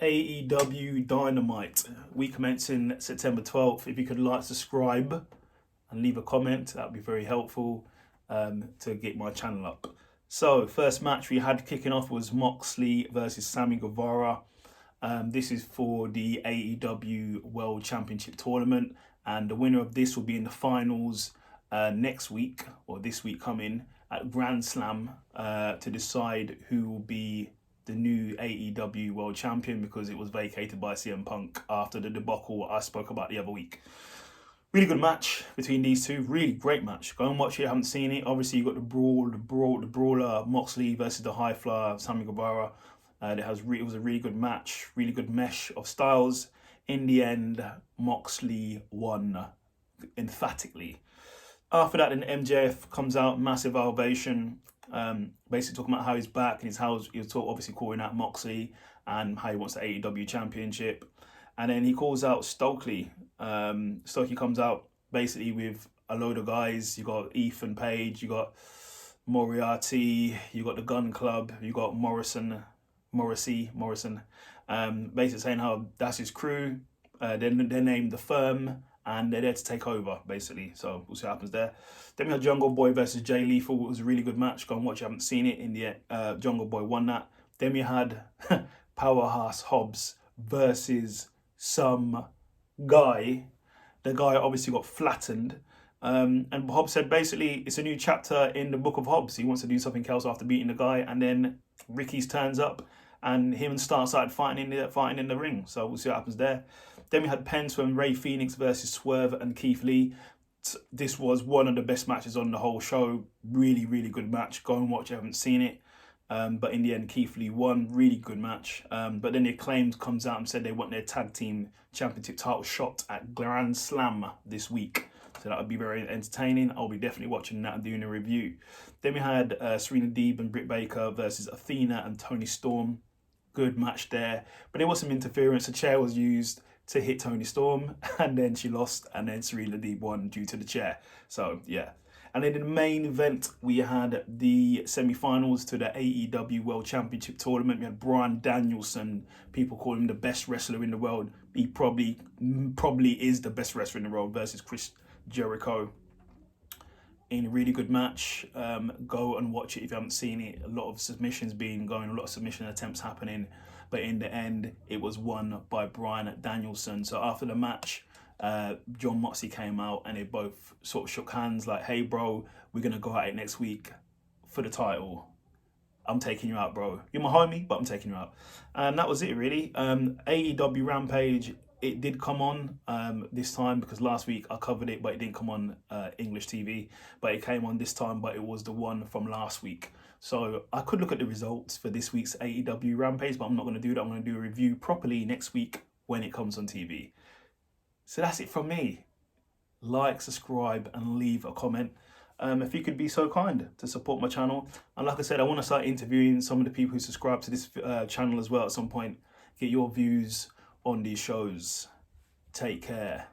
AEW Dynamite, week commencing September 12th. If you could like, subscribe and leave a comment, that would be very helpful to get my channel up. So, first match we had kicking off was Moxley versus Sammy Guevara. This is for the AEW World Championship tournament, and the winner of this will be in the finals next week, or this week coming, at Grand Slam to decide who will be the new AEW World Champion, because it was vacated by CM Punk after the debacle I spoke about the other week. Really good match between these two. Really great match. Go and watch it if you haven't seen it. Obviously, you got the brawler Moxley versus the high flyer Sammy Gabara. It was a really good match. Really good mesh of styles. In the end, Moxley won emphatically. After that, then MJF comes out, massive ovation. Basically talking about how he's back and he was obviously calling out Moxley and how he wants the AEW Championship. And then he calls out Stokely. Stokely comes out basically with a load of guys. You got Ethan Page, you got Moriarty, you got the Gun Club, you got Morrison. Basically saying how that's his crew. They're named the Firm, and they're there to take over, basically. So we'll see what happens there. Then we had Jungle Boy versus Jay Lethal. It was a really good match. Go and watch. You haven't seen it. In the Jungle Boy won that. Then we had Powerhouse Hobbs versus some guy. The guy obviously got flattened. And Hobbs said basically it's a new chapter in the book of Hobbs. He wants to do something else after beating the guy. And then Ricky's turns up, and him and Star started fighting in the ring. So we'll see what happens there. Then we had Pence and Ray Phoenix versus Swerve and Keith Lee. This was one of the best matches on the whole show. Really, really good match. Go and watch if you haven't seen it. But in the end, Keith Lee won. Really good match. But then the Acclaimed comes out and said they want their tag team championship title shot at Grand Slam this week. So that would be very entertaining. I'll be definitely watching that and doing a review. Then we had Serena Deeb and Britt Baker versus Athena and Toni Storm. Good match there. But there was some interference. A chair was used to hit Toni Storm, and then she lost, and then Serena Deeb won due to the chair. So, yeah. And then in the main event, we had the semi-finals to the AEW World Championship tournament. We had Bryan Danielson. People call him the best wrestler in the world. He probably is the best wrestler in the world, versus Chris Jericho in a really good match. Go and watch it if you haven't seen it. A lot of submissions a lot of submission attempts happening, but in the end it was won by Bryan Danielson. So after the match, Jon Moxley came out and they both sort of shook hands like, hey bro, we're gonna go at it next week for the title. I'm taking you out, bro. You're my homie, but I'm taking you out. And that was it, really. AEW Rampage, it did come on this time, because last week I covered it, but it didn't come on English TV. But it came on this time, but it was the one from last week. So I could look at the results for this week's AEW Rampage, but I'm not going to do that. I'm going to do a review properly next week when it comes on TV. So that's it from me. Like, subscribe, and leave a comment. If you could be so kind to support my channel. And like I said, I want to start interviewing some of the people who subscribe to this channel as well at some point. Get your views on these shows. Take care.